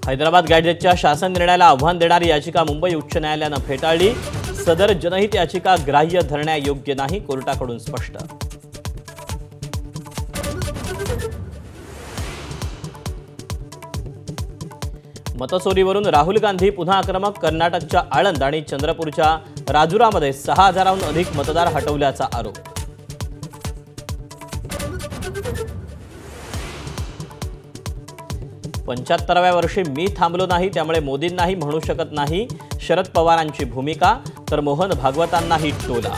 हैदराबाद गॅजेटच्या शासन निर्णयाला आव्हान देणारी याचिका मुंबई उच्च न्यायालयानं फेटाळली। सदर जनहित याचिका ग्राह्य धरण्यायोग्य नाही, कोर्टाकडून स्पष्ट। मतचोरीवरून राहुल गांधी पुन्हा आक्रमक। कर्नाटकच्या आळंद आणि चंद्रपूरच्या राजुरामध्ये 6000हून अधिक मतदार हटवल्याचा आरोप। 75व्या वर्षी मी थांबलो नाही, त्यामुळे मोदींनाही म्हणू शकत नाही, शरद पवारांची भूमिका। तर मोहन भागवतांनाही टोला।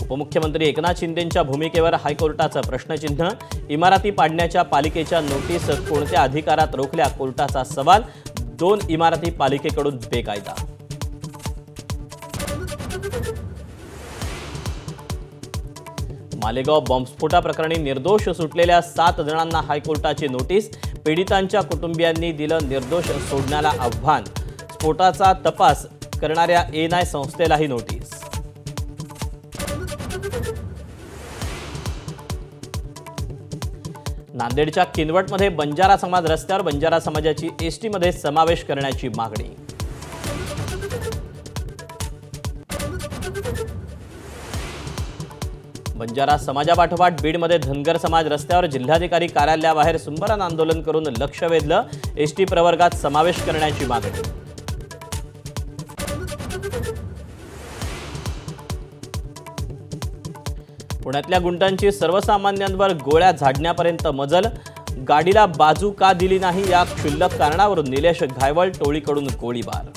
उपमुख्यमंत्री एकनाथ शिंदेंच्या भूमिकेवर हायकोर्टाचं प्रश्नचिन्ह। इमारती पाडण्याच्या पालिकेच्या नोटीस कोणत्या अधिकारात रोखल्या, कोर्टाचा सवाल। 2 इमारती पालिकेकडून बेकायदा। मालेगाव बॉम्बस्फोटाप्रकरणी निर्दोष सुटलेल्या 7 जणांना हायकोर्टाची नोटीस। पीडितांच्या कुटुंबियांनी दिलं निर्दोष सोडण्याला आव्हान। स्फोटाचा तपास करणाऱ्या एएनआय संस्थेलाही नोटीस। नांदेडच्या किनवटमध्ये बंजारा समाज रस्त्यावर बंजारा समाजाची एसटी मध्ये समावेश करण्याची मागणी। बंजारा समाजापाठोपाठ बीडमध्ये धनगर समाज रस्त्यावर जिल्हाधिकारी कार्यालयाबाहेर सुंबरान आंदोलन करून लक्ष वेधलं। एसटी प्रवर्गात समावेश करण्याची मागणी। पुण्यातल्या गुंडांची सर्वसामान्यांवर गोळ्या झाडण्यापर्यंत मजल। गाडीला बाजू का दिली नाही या क्षुल्लक कारणावरून निलेश घायवळ टोळीकडून गोळीबार।